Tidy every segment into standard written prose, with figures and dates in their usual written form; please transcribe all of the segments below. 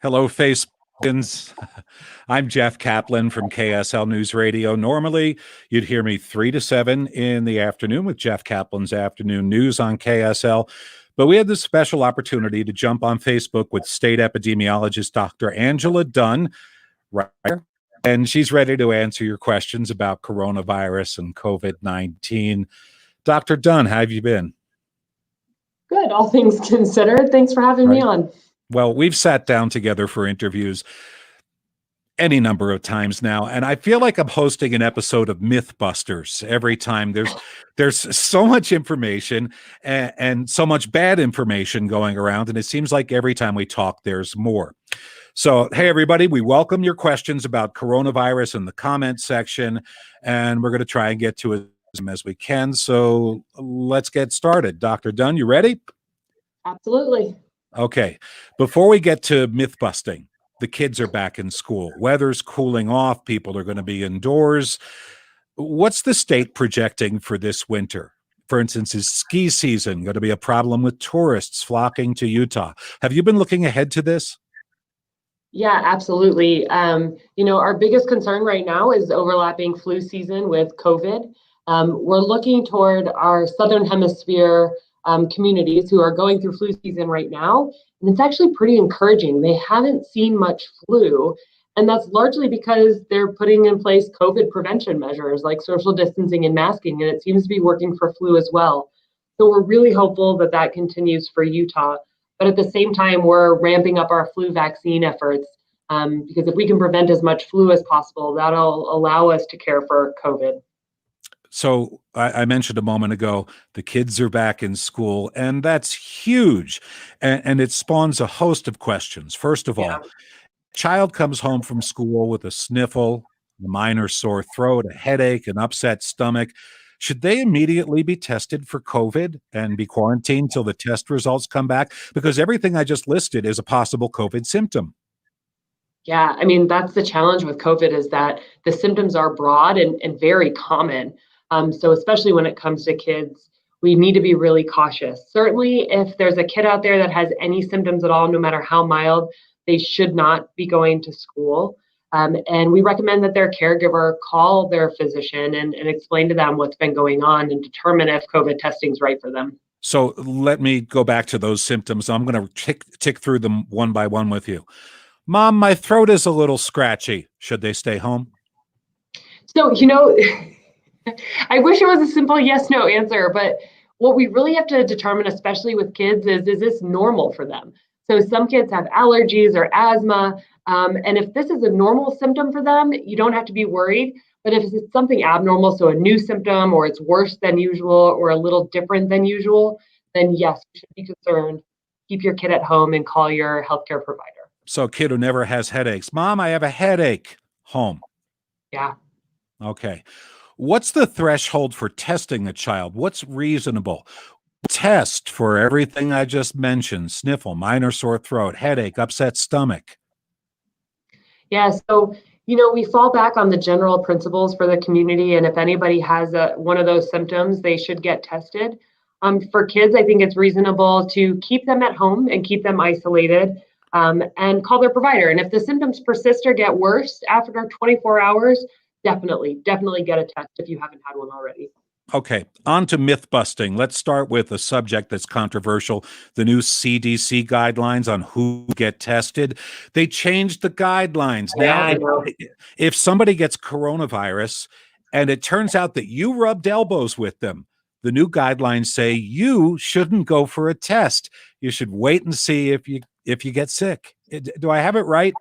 Hello, Facebookins. I'm Jeff Caplan from KSL News Radio. Normally, you'd hear me 3 to 7 in the afternoon with Jeff Caplan's Afternoon News on KSL. But we had this special opportunity to jump on Facebook with State Epidemiologist Dr. Angela Dunn, right here, and she's ready to answer your questions about coronavirus and COVID-19. Dr. Dunn, how have you been? Good, all things considered. Thanks for having me on. Well, we've sat down together for interviews any number of times now, and I feel like I'm hosting an episode of Mythbusters every time. There's so much information and so much bad information going around, and it seems like every time we talk, there's more. So, hey, everybody, we welcome your questions about coronavirus in the comment section, and we're going to try and get to as we can. So let's get started. Dr. Dunn, you ready? Absolutely. Okay. Before we get to myth busting, the kids are back in school. Weather's cooling off. People are going to be indoors. What's the state projecting for this winter? For instance, is ski season going to be a problem with tourists flocking to Utah? Have you been looking ahead to this? Yeah, absolutely. Our biggest concern right now is overlapping flu season with COVID. We're looking toward our Southern Hemisphere communities who are going through flu season right now. And it's actually pretty encouraging. They haven't seen much flu. And that's largely because they're putting in place COVID prevention measures like social distancing and masking. And it seems to be working for flu as well. So we're really hopeful that that continues for Utah. But at the same time, we're ramping up our flu vaccine efforts because if we can prevent as much flu as possible, that'll allow us to care for COVID. So I mentioned a moment ago, the kids are back in school, and that's huge. And it spawns a host of questions. First of all, child comes home from school with a sniffle, a minor sore throat, a headache, an upset stomach. Should they immediately be tested for COVID and be quarantined till the test results come back? Because everything I just listed is a possible COVID symptom. Yeah, I mean, that's the challenge with COVID is that the symptoms are broad and very common. So especially when it comes to kids, we need to be really cautious. Certainly, if there's a kid out there that has any symptoms at all, no matter how mild, they should not be going to school. And we recommend that their caregiver call their physician and explain to them what's been going on and determine if COVID testing is right for them. So let me go back to those symptoms. I'm going to tick through them one by one with you. Mom, my throat is a little scratchy. Should they stay home? So, I wish it was a simple yes/no answer, but what we really have to determine, especially with kids, is this normal for them? So some kids have allergies or asthma, and if this is a normal symptom for them, you don't have to be worried. But if it's something abnormal, so a new symptom, or it's worse than usual, or a little different than usual, then yes, you should be concerned. Keep your kid at home and call your healthcare provider. So a kid who never has headaches. Mom, I have a headache. Home. Yeah. Okay. What's the threshold for testing a child? What's reasonable? Test for everything I just mentioned: sniffle, minor sore throat, headache, upset stomach. Yeah, so we fall back on the general principles for the community, and if anybody has one of those symptoms, they should get tested. For kids, I think it's reasonable to keep them at home and keep them isolated, and call their provider. And if the symptoms persist or get worse after 24 hours, definitely get a test if you haven't had one already. Okay, on to myth busting. Let's start with a subject that's controversial: the new CDC guidelines on who get tested. They changed the guidelines. Yeah, Now, if somebody gets coronavirus and it turns out that you rubbed elbows with them, the new guidelines say you shouldn't go for a test. You should wait and see if you get sick. Do I have it right?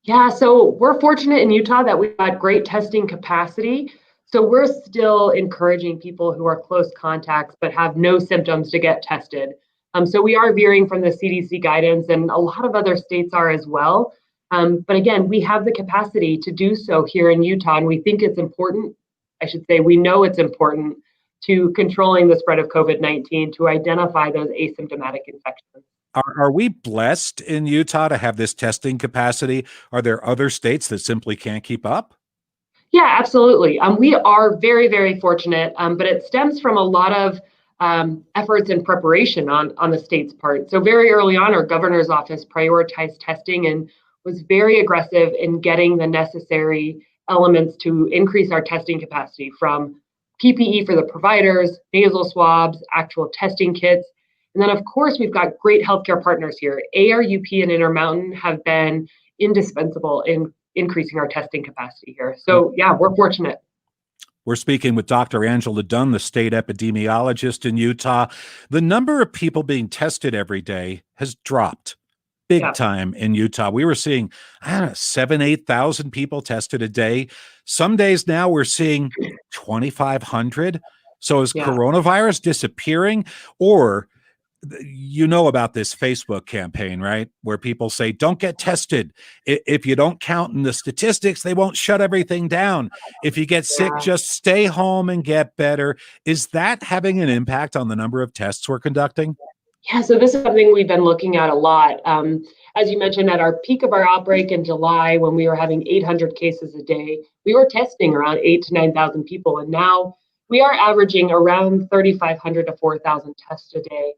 Yeah, so we're fortunate in Utah that we've got great testing capacity. So we're still encouraging people who are close contacts but have no symptoms to get tested. So we are veering from the CDC guidance, and a lot of other states are as well. But again, we have the capacity to do so here in Utah, and we think it's important. I should say we know it's important to controlling the spread of COVID-19 to identify those asymptomatic infections. Are we blessed in Utah to have this testing capacity? Are there other states that simply can't keep up? Yeah, absolutely. We are very, very fortunate, but it stems from a lot of efforts and preparation on the state's part. So very early on, our governor's office prioritized testing and was very aggressive in getting the necessary elements to increase our testing capacity, from PPE for the providers, nasal swabs, actual testing kits. And then, of course, we've got great healthcare partners here. ARUP and Intermountain have been indispensable in increasing our testing capacity here. So, yeah, we're fortunate. We're speaking with Dr. Angela Dunn, the state epidemiologist in Utah. The number of people being tested every day has dropped big time in Utah. We were seeing, 7,000, 8,000 people tested a day. Some days now we're seeing 2,500. So is coronavirus disappearing? Or you know about this Facebook campaign, right? Where people say, don't get tested. If you don't count in the statistics, they won't shut everything down. If you get sick, just stay home and get better. Is that having an impact on the number of tests we're conducting? Yeah, so this is something we've been looking at a lot. As you mentioned, at our peak of our outbreak in July, when we were having 800 cases a day, we were testing around 8,000 to 9,000 people. And now we are averaging around 3,500 to 4,000 tests a day.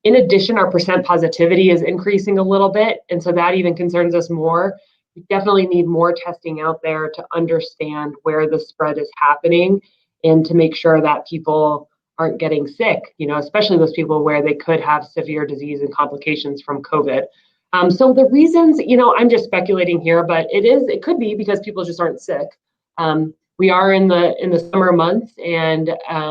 In addition, our percent positivity is increasing a little bit. And so that even concerns us more. We definitely need more testing out there to understand where the spread is happening and to make sure that people aren't getting sick, especially those people where they could have severe disease and complications from COVID. So the reasons, I'm just speculating here, but it could be because people just aren't sick. We are in the summer months, and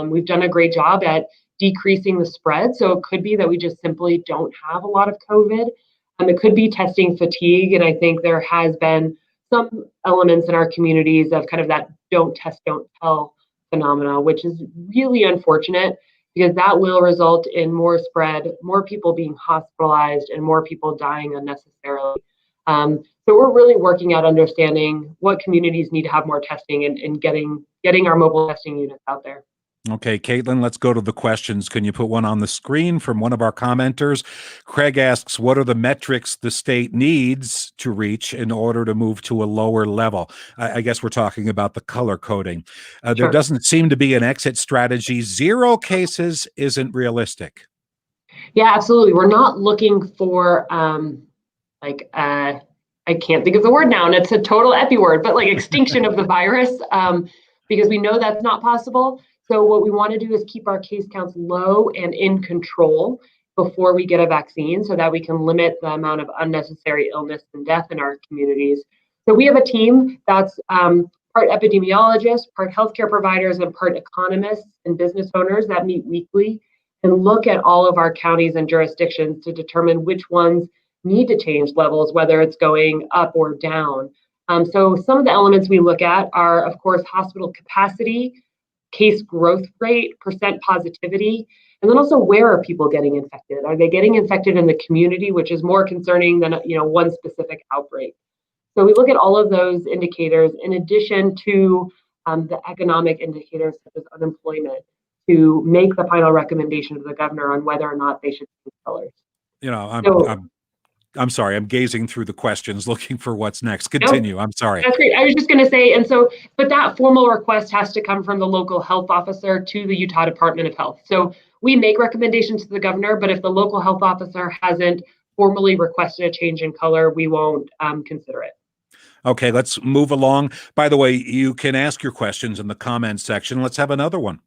we've done a great job at decreasing the spread. So it could be that we just simply don't have a lot of COVID. It could be testing fatigue. And I think there has been some elements in our communities of kind of that don't test, don't tell phenomena, which is really unfortunate because that will result in more spread, more people being hospitalized, and more people dying unnecessarily. So we're really working at understanding what communities need to have more testing and getting our mobile testing units out there. Okay, Caitlin, let's go to the questions. Can you put one on the screen from one of our commenters? Craig asks, what are the metrics the state needs to reach in order to move to a lower level? I guess we're talking about the color coding. There doesn't seem to be an exit strategy. 0 cases isn't realistic. Yeah, absolutely. We're not looking for, I can't think of the word now, and it's a total epi word, but like extinction of the virus, because we know that's not possible. So what we want to do is keep our case counts low and in control before we get a vaccine so that we can limit the amount of unnecessary illness and death in our communities. So we have a team that's part epidemiologists, part healthcare providers, and part economists and business owners that meet weekly and look at all of our counties and jurisdictions to determine which ones need to change levels, whether it's going up or down. So some of the elements we look at are, of course, hospital capacity, case growth rate, percent positivity, and then also where are people getting infected? Are they getting infected in the community, which is more concerning than one specific outbreak? So we look at all of those indicators in addition to the economic indicators such as unemployment to make the final recommendation to the governor on whether or not they should change colors. I'm sorry, I'm gazing through the questions looking for what's next. Continue. I'm sorry. That's great. I was just going to say, but that formal request has to come from the local health officer to the Utah Department of Health. So we make recommendations to the governor, but if the local health officer hasn't formally requested a change in color, we won't consider it. Okay, let's move along. By the way, you can ask your questions in the comments section. Let's have another one.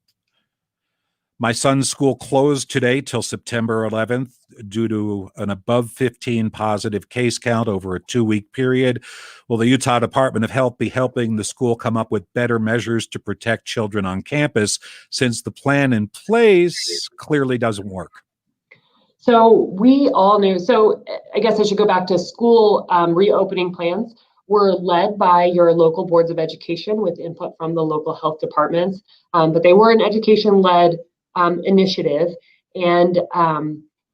My son's school closed today till September 11th due to an above 15 positive case count over a 2-week period. Will the Utah Department of Health be helping the school come up with better measures to protect children on campus since the plan in place clearly doesn't work? So we all knew. So I guess I should go back to school reopening plans were led by your local boards of education with input from the local health departments, but they were an education-led initiative. And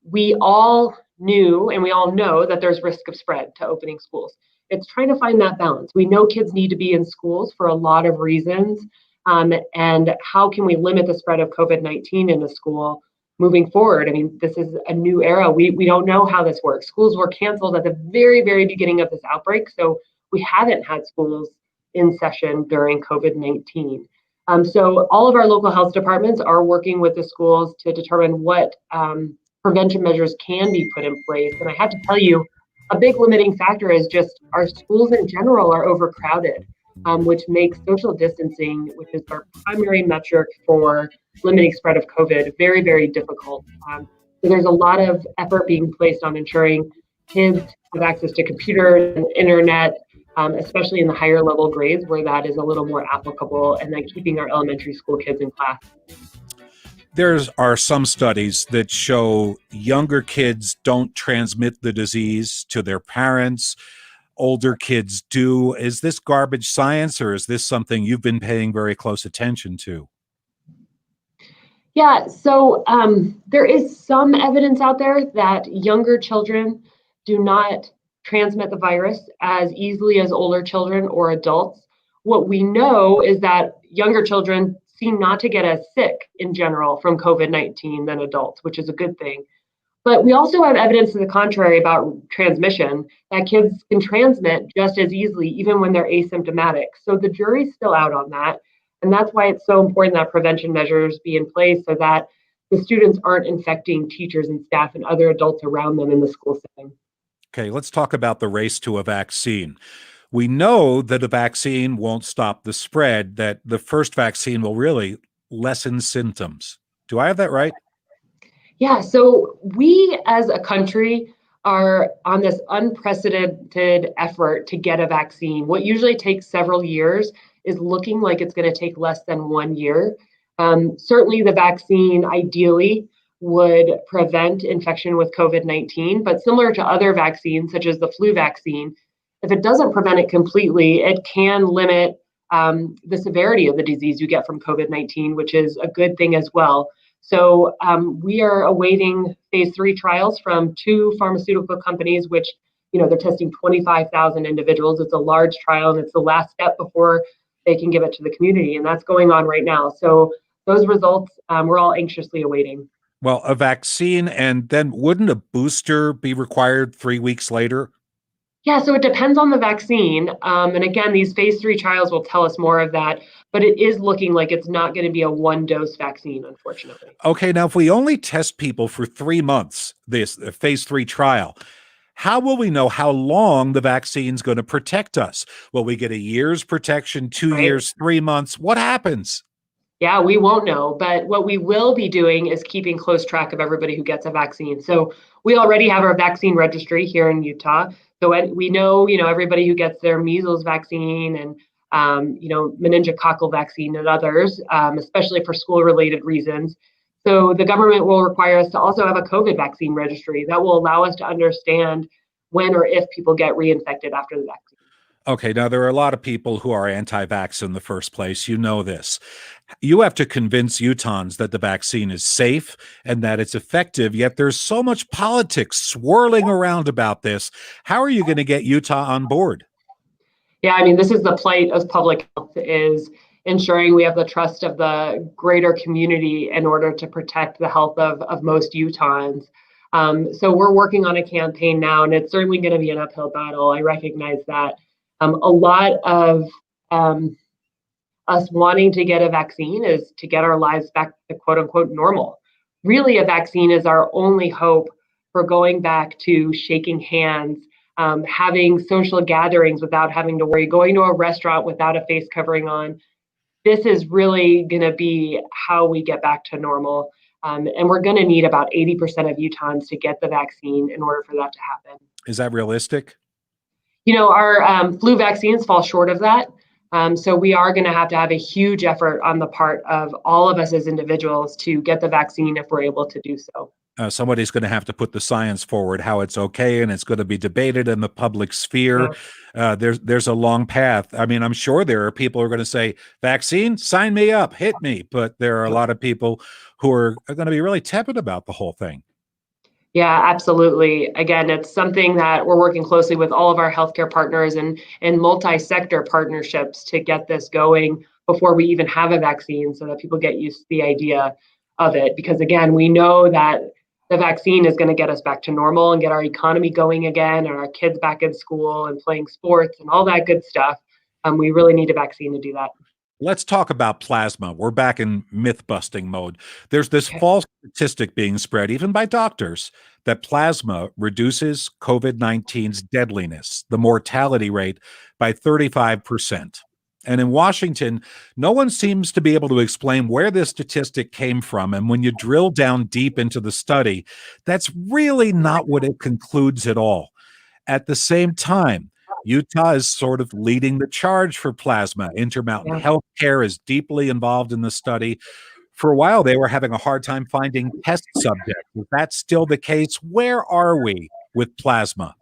we all knew and we all know that there's risk of spread to opening schools. It's trying to find that balance. We know kids need to be in schools for a lot of reasons. And how can we limit the spread of COVID-19 in the school moving forward? I mean, this is a new era. We don't know how this works. Schools were canceled at the very, very beginning of this outbreak. So we haven't had schools in session during COVID-19. So all of our local health departments are working with the schools to determine what prevention measures can be put in place. And I have to tell you, a big limiting factor is just our schools in general are overcrowded, which makes social distancing, which is our primary metric for limiting spread of COVID, very, very difficult. So there's a lot of effort being placed on ensuring kids have access to computers and internet, especially in the higher level grades where that is a little more applicable, and then keeping our elementary school kids in class. There are some studies that show younger kids don't transmit the disease to their parents. Older kids do. Is this garbage science, or is this something you've been paying very close attention to? Yeah, so there is some evidence out there that younger children do not transmit the virus as easily as older children or adults. What we know is that younger children seem not to get as sick in general from COVID-19 than adults, which is a good thing. But we also have evidence to the contrary about transmission, that kids can transmit just as easily, even when they're asymptomatic. So the jury's still out on that. And that's why it's so important that prevention measures be in place so that the students aren't infecting teachers and staff and other adults around them in the school setting. Okay, let's talk about the race to a vaccine. We know that a vaccine won't stop the spread, that the first vaccine will really lessen symptoms. Do I have that right? Yeah, so we as a country are on this unprecedented effort to get a vaccine. What usually takes several years is looking like it's going to take less than 1 year. Certainly, the vaccine ideally would prevent infection with COVID-19, but similar to other vaccines, such as the flu vaccine, if it doesn't prevent it completely, it can limit the severity of the disease you get from COVID-19, which is a good thing as well. So we are awaiting phase 3 trials from 2 pharmaceutical companies, which, they're testing 25,000 individuals. It's a large trial, and it's the last step before they can give it to the community. And that's going on right now. So those results, we're all anxiously awaiting. Well, a vaccine, and then wouldn't a booster be required 3 weeks later? Yeah, so it depends on the vaccine. And again, these phase 3 trials will tell us more of that, but it is looking like it's not going to be a one dose vaccine, unfortunately. Okay, now if we only test people for 3 months, this phase 3 trial, how will we know how long the vaccine's going to protect us? Will we get a year's protection, 2 years, 3 months? What happens? Yeah, we won't know, but what we will be doing is keeping close track of everybody who gets a vaccine. So we already have our vaccine registry here in Utah. So we know, everybody who gets their measles vaccine and, meningococcal vaccine and others, especially for school-related reasons. So the government will require us to also have a COVID vaccine registry that will allow us to understand when or if people get reinfected after the vaccine. Okay, now there are a lot of people who are anti-vax in the first place. You know this. You have to convince Utahns that the vaccine is safe and that it's effective, yet there's so much politics swirling around about this. How are you going to get Utah on board? Yeah, I mean, this is the plight of public health, is ensuring we have the trust of the greater community in order to protect the health of most Utahns. So we're working on a campaign now, and it's certainly going to be an uphill battle. I recognize that. A lot of us wanting to get a vaccine is to get our lives back to quote unquote normal. Really, a vaccine is our only hope for going back to shaking hands, having social gatherings without having to worry, going to a restaurant without a face covering on. This is really going to be how we get back to normal. And we're going to need about 80% of Utahns to get the vaccine in order for that to happen. Is that realistic? Our flu vaccines fall short of that. So we are going to have a huge effort on the part of all of us as individuals to get the vaccine if we're able to do so. Somebody's going to have to put the science forward, how it's okay, and it's going to be debated in the public sphere. Yeah. There's a long path. I mean, I'm sure there are people who are going to say, vaccine, sign me up, hit me. But there are a lot of people who are going to be really tepid about the whole thing. Yeah, absolutely. Again, it's something that we're working closely with all of our healthcare partners and multi-sector partnerships to get this going before we even have a vaccine, so that people get used to the idea of it. Because again, we know that the vaccine is going to get us back to normal and get our economy going again, and our kids back in school and playing sports and all that good stuff. We really need a vaccine to do that. Let's talk about plasma. We're back in myth busting mode. There's this Okay. false statistic being spread, even by doctors, that plasma reduces COVID 19's deadliness, the mortality rate, by 35%. And in Washington, no one seems to be able to explain where this statistic came from. And when you drill down deep into the study, that's really not what it concludes at all. At the same time, Utah is sort of leading the charge for plasma. Intermountain Yeah. Healthcare is deeply involved in the study. For a while, they were having a hard time finding test subjects. Is that still the case? Where are we with plasma?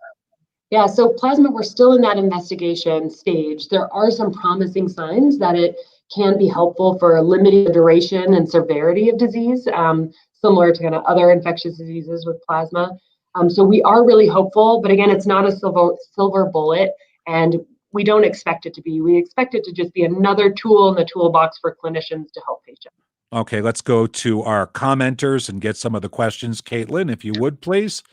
Yeah, so plasma, we're still in that investigation stage. There are some promising signs that it can be helpful for limiting the duration and severity of disease, similar to kind of other infectious diseases with plasma. So we are really hopeful, but again, it's not a silver bullet, and we don't expect it to be. We expect it to just be another tool in the toolbox for clinicians to help patients. Okay, let's go to our commenters and get some of the questions. Caitlin, if you would, please.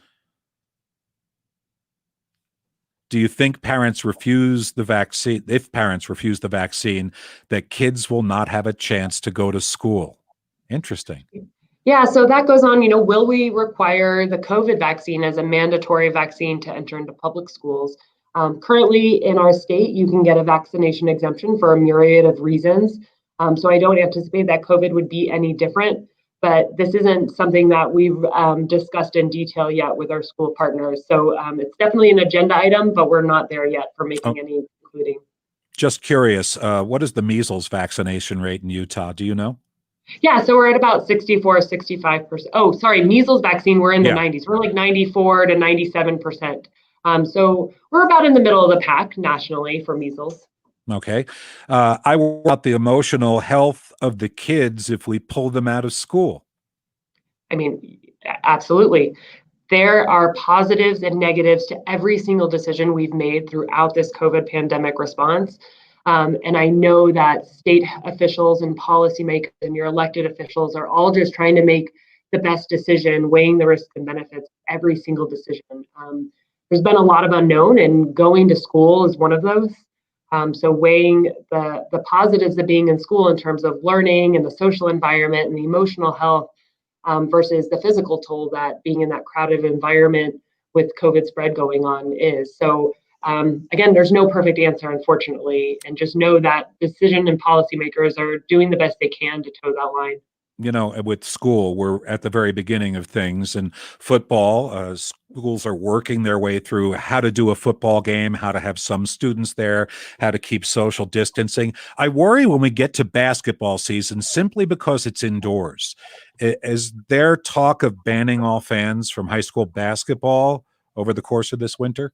Do you think parents refuse the vaccine, if parents refuse the vaccine, that kids will not have a chance to go to school? Interesting. Yeah, so that goes on, will we require the COVID vaccine as a mandatory vaccine to enter into public schools? Currently in our state, you can get a vaccination exemption for a myriad of reasons. So I don't anticipate that COVID would be any different, but this isn't something that we've discussed in detail yet with our school partners. So it's definitely an agenda item, but we're not there yet for Oh, making any including. just curious, what is the measles vaccination rate in Utah? Do you know? Yeah, so we're at about 64, 65%. Oh, sorry, measles vaccine, we're in the Yeah. 90s. We're like 94 to 97%. So we're about in the middle of the pack nationally for measles. Okay. I worry about the emotional health of the kids if we pull them out of school. I mean, absolutely. There are positives and negatives to every single decision we've made throughout this COVID pandemic response. And I know that state officials and policymakers and your elected officials are all just trying to make the best decision, weighing the risks and benefits of every single decision. There's been a lot of unknown, and going to school is one of those. So weighing the positives of being in school in terms of learning and the social environment and the emotional health versus the physical toll that being in that crowded environment with COVID spread going on is. So again, there's no perfect answer, unfortunately, and just know that decision and policymakers are doing the best they can to toe that line. With school, we're at the very beginning of things. And football, schools are working their way through how to do a football game, how to have some students there, how to keep social distancing. I worry when we get to basketball season simply because it's indoors. Is there talk of banning all fans from high school basketball over the course of this winter?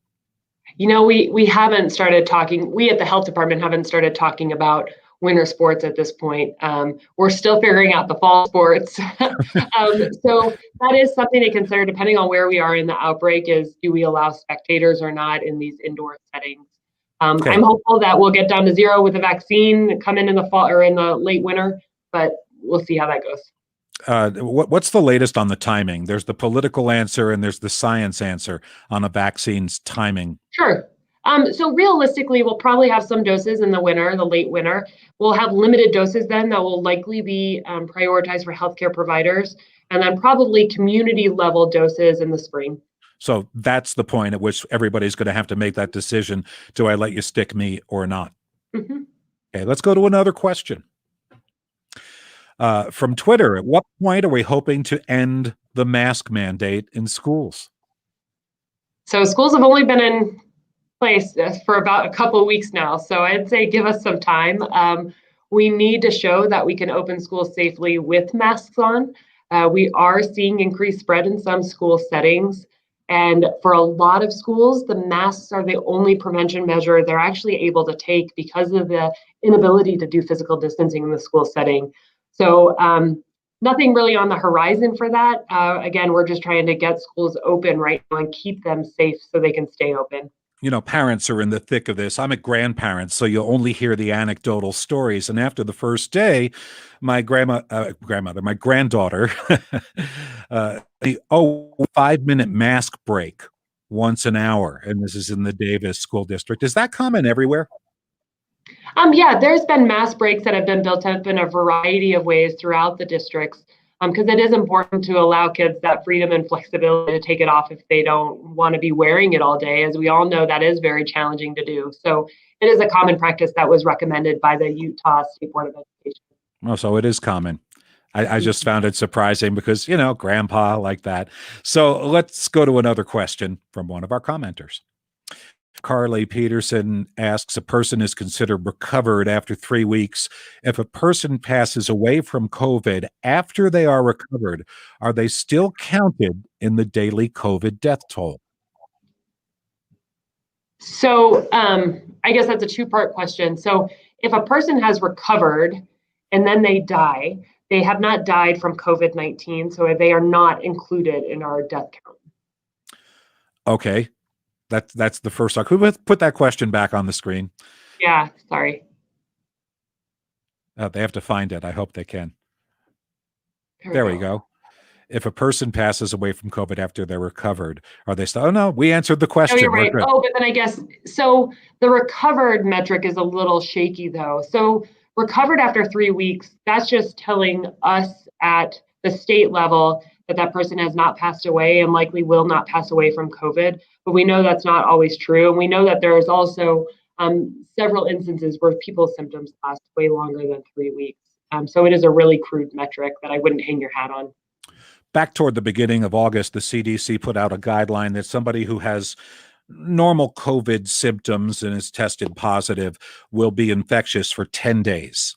We haven't started talking. We at the health department haven't started talking about winter sports at this point. We're still figuring out the fall sports. So that is something to consider depending on where we are in the outbreak is do we allow spectators or not in these indoor settings? Okay. I'm hopeful that we'll get down to zero with a vaccine, come in the fall or in the late winter, but we'll see how that goes. What's the latest on the timing? There's the political answer and there's the science answer on a vaccine's timing. Sure. So realistically, we'll probably have some doses in the winter, the late winter. We'll have limited doses then that will likely be prioritized for healthcare providers, and then probably community level doses in the spring. So that's the point at which everybody's going to have to make that decision. Do I let you stick me or not? Mm-hmm. Okay, let's go to another question. From Twitter, at what point are we hoping to end the mask mandate in schools? So schools have only been in place for about a couple of weeks now. So I'd say give us some time. We need to show that we can open schools safely with masks on. We are seeing increased spread in some school settings. And for a lot of schools, the masks are the only prevention measure they're actually able to take because of the inability to do physical distancing in the school setting. So nothing really on the horizon for that. Again, we're just trying to get schools open right now and keep them safe so they can stay open. Parents are in the thick of this. I'm a grandparent, so you'll only hear the anecdotal stories. And after the first day, my my granddaughter, the 5-minute mask break once an hour. And this is in the Davis School District. Is that common everywhere? Yeah, there's been mask breaks that have been built up in a variety of ways throughout the districts, because it is important to allow kids that freedom and flexibility to take it off if they don't want to be wearing it all day. As we all know, that is very challenging to do. So it is a common practice that was recommended by the Utah State Board of Education. Oh, so it is common. I just found it surprising because, grandpa like that. So let's go to another question from one of our commenters. Carly Peterson asks, a person is considered recovered after 3 weeks. If a person passes away from COVID after they are recovered, are they still counted in the daily COVID death toll? So I guess that's a two-part question. So if a person has recovered and then they die, they have not died from COVID-19, so they are not included in our death count. Okay. That's the first talk. Who put that question back on the screen? Yeah, sorry. They have to find it. I hope they can. There we go. If a person passes away from COVID after they're recovered, are they still? Oh, no, we answered the question. Oh, you're right. Oh, but then I guess, so the recovered metric is a little shaky though. So recovered after 3 weeks, that's just telling us at the state level that that person has not passed away and likely will not pass away from COVID. But we know that's not always true. And we know that there's also several instances where people's symptoms last way longer than 3 weeks. So it is a really crude metric that I wouldn't hang your hat on. Back toward the beginning of August, the CDC put out a guideline that somebody who has normal COVID symptoms and is tested positive will be infectious for 10 days.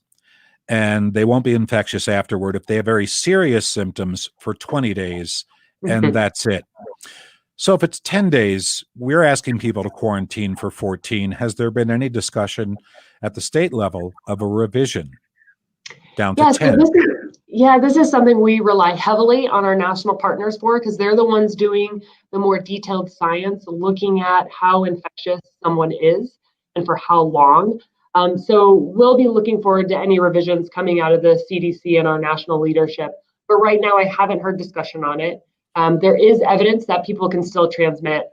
And they won't be infectious afterward if they have very serious symptoms for 20 days, and that's it. So if it's 10 days, we're asking people to quarantine for 14. Has there been any discussion at the state level of a revision down to 10? This is something we rely heavily on our national partners for, because they're the ones doing the more detailed science, looking at how infectious someone is and for how long. So we'll be looking forward to any revisions coming out of the CDC and our national leadership. But right now, I haven't heard discussion on it. There is evidence that people can still transmit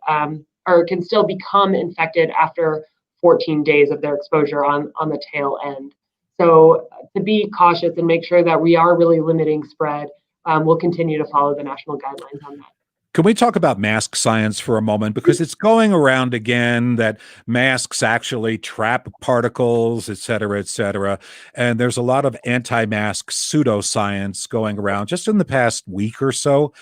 or can still become infected after 14 days of their exposure on the tail end. So to be cautious and make sure that we are really limiting spread, we'll continue to follow the national guidelines on that. Can we talk about mask science for a moment? Because it's going around again that masks actually trap particles, et cetera, and there's a lot of anti-mask pseudoscience going around just in the past week or so.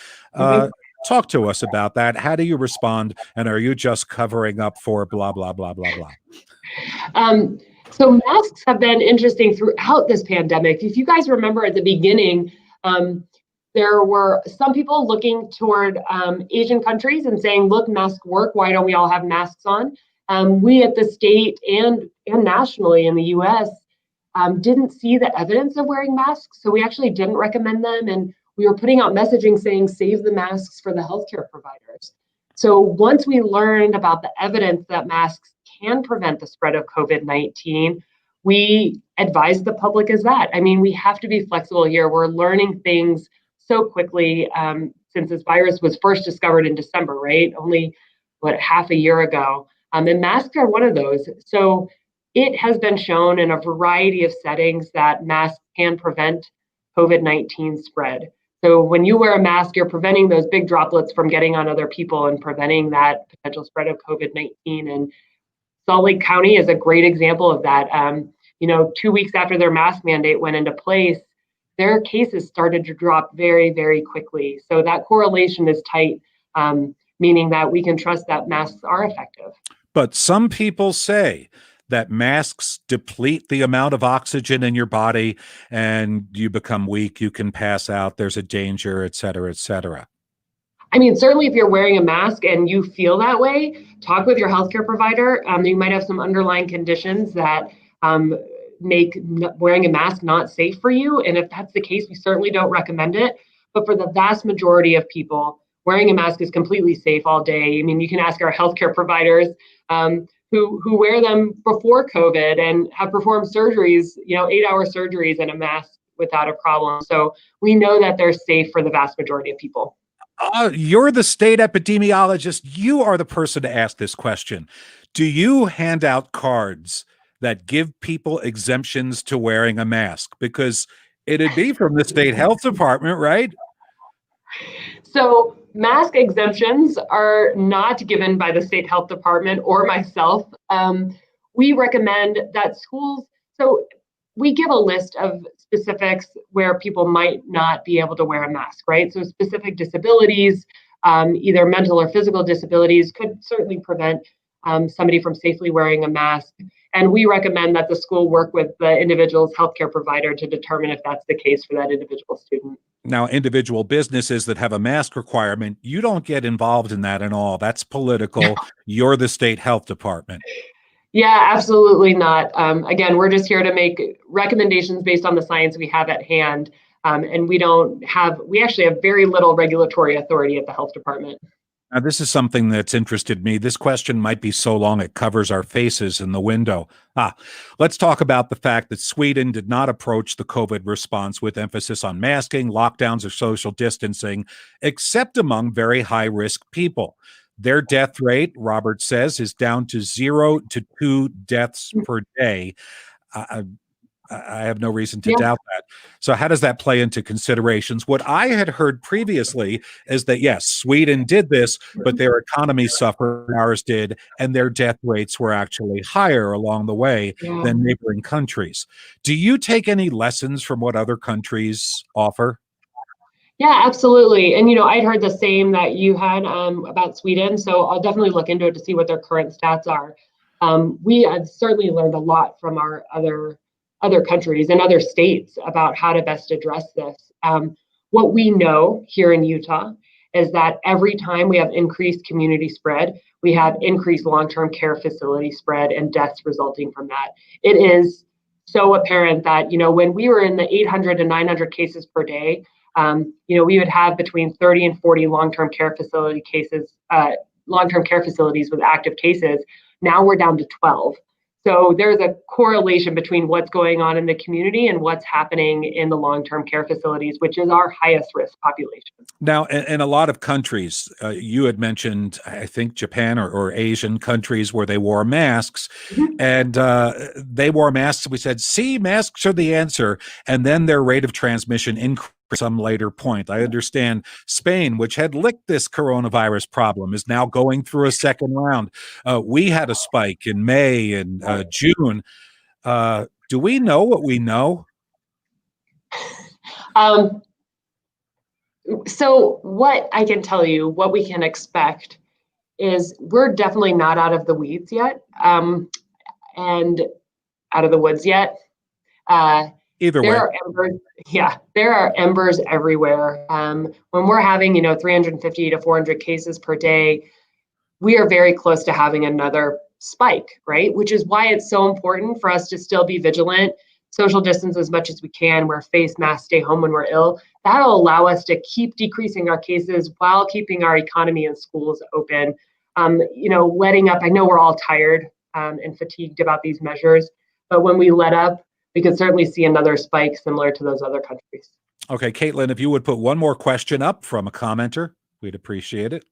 Talk to us about that. How do you respond? And are you just covering up for blah, blah, blah, blah, blah? So masks have been interesting throughout this pandemic. If you guys remember at the beginning, there were some people looking toward Asian countries and saying, look, masks work. Why don't we all have masks on? We at the state and nationally in the US didn't see the evidence of wearing masks. So we actually didn't recommend them. And we were putting out messaging saying, save the masks for the healthcare providers. So once we learned about the evidence that masks can prevent the spread of COVID-19, we advised the public as that. I mean, we have to be flexible here. We're learning things so quickly since this virus was first discovered in December, right? Only, half a year ago. And masks are one of those. So it has been shown in a variety of settings that masks can prevent COVID-19 spread. So when you wear a mask, you're preventing those big droplets from getting on other people and preventing that potential spread of COVID-19. And Salt Lake County is a great example of that. 2 weeks after their mask mandate went into place, their cases started to drop very, very quickly. So that correlation is tight, meaning that we can trust that masks are effective. But some people say that masks deplete the amount of oxygen in your body and you become weak, you can pass out, there's a danger, et cetera, et cetera. I mean, certainly if you're wearing a mask and you feel that way, talk with your healthcare provider. You might have some underlying conditions that make wearing a mask not safe for you. And if that's the case, we certainly don't recommend it. But for the vast majority of people, wearing a mask is completely safe all day. I mean, you can ask our healthcare providers who wear them before COVID and have performed surgeries, 8-hour surgeries in a mask without a problem. So we know that they're safe for the vast majority of people. You're the state epidemiologist. You are the person to ask this question. Do you hand out cards that give people exemptions to wearing a mask? Because it'd be from the state health department, right? So mask exemptions are not given by the state health department or myself. We recommend that schools, so we give a list of specifics where people might not be able to wear a mask, right? So specific disabilities, either mental or physical disabilities, could certainly prevent somebody from safely wearing a mask. And we recommend that the school work with the individual's healthcare provider to determine if that's the case for that individual student. Now, individual businesses that have a mask requirement, you don't get involved in that at all. That's political. You're the state health department. Yeah, absolutely not. Again, we're just here to make recommendations based on the science we have at hand. And we actually have very little regulatory authority at the health department. Now, this is something that's interested me. This question might be so long it covers our faces in the window. Let's talk about the fact that Sweden did not approach the COVID response with emphasis on masking, lockdowns, or social distancing, except among very high-risk people. Their death rate, Robert says, is down to 0 to 2 deaths per day. I have no reason to doubt that. So how does that play into considerations? What I had heard previously is that, yes, Sweden did this, but their economy suffered, ours did, and their death rates were actually higher along the way than neighboring countries. Do you take any lessons from what other countries offer? Yeah, absolutely. And, I'd heard the same that you had about Sweden. So I'll definitely look into it to see what their current stats are. We have certainly learned a lot from our other countries and other states about how to best address this. What we know here in Utah is that every time we have increased community spread, we have increased long-term care facility spread and deaths resulting from that. It is so apparent that, when we were in the 800 to 900 cases per day, we would have between 30 and 40 long-term care facilities with active cases. Now we're down to 12. So there's a correlation between what's going on in the community and what's happening in the long-term care facilities, which is our highest risk population. Now, in a lot of countries, you had mentioned, I think, Japan or Asian countries where they wore masks, and they wore masks. We said, see, masks are the answer. And then their rate of transmission increased at some later point. I understand Spain, which had licked this coronavirus problem, is now going through a second round. We had a spike in May and June. Do we know what we know? So what I can tell you, what we can expect is we're definitely not out of the weeds yet, and out of the woods yet. Either way. There are embers everywhere. When we're having, 350 to 400 cases per day, we are very close to having another spike, right? Which is why it's so important for us to still be vigilant, social distance as much as we can, wear face masks, stay home when we're ill. That'll allow us to keep decreasing our cases while keeping our economy and schools open. Letting up, I know we're all tired and fatigued about these measures, but when we let up, we could certainly see another spike similar to those other countries. Okay, Caitlin, if you would put one more question up from a commenter, we'd appreciate it.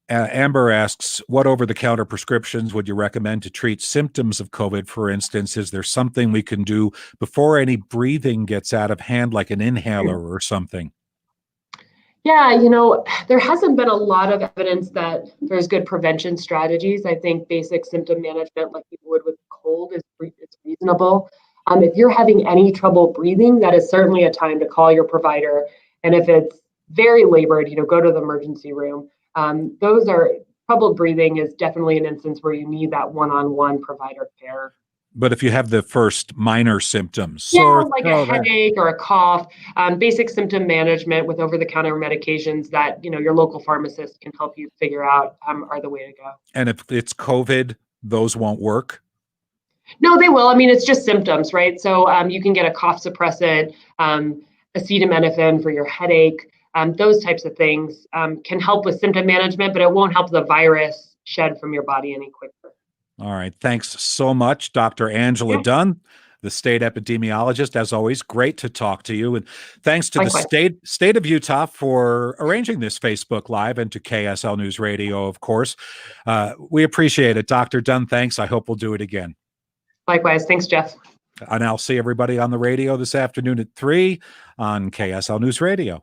Amber asks, what over-the-counter prescriptions would you recommend to treat symptoms of COVID? For instance, is there something we can do before any breathing gets out of hand, like an inhaler or something? Yeah, there hasn't been a lot of evidence that there's good prevention strategies. I think basic symptom management, like people would with cold, is reasonable. If you're having any trouble breathing, that is certainly a time to call your provider. And if it's very labored, go to the emergency room. Trouble breathing is definitely an instance where you need that one-on-one provider care. But if you have the first minor symptoms, like a headache or a cough, basic symptom management with over-the-counter medications that your local pharmacist can help you figure out are the way to go. And if it's COVID, those won't work? No, they will. I mean, it's just symptoms, right? So you can get a cough suppressant, acetaminophen for your headache. Those types of things can help with symptom management, but it won't help the virus shed from your body any quicker. All right. Thanks so much, Dr. Angela Dunn, the state epidemiologist. As always, great to talk to you. And thanks to the state of Utah for arranging this Facebook Live, and to KSL News Radio, of course. We appreciate it. Dr. Dunn, thanks. I hope we'll do it again. Likewise. Thanks, Jeff. And I'll see everybody on the radio this afternoon at 3 on KSL News Radio.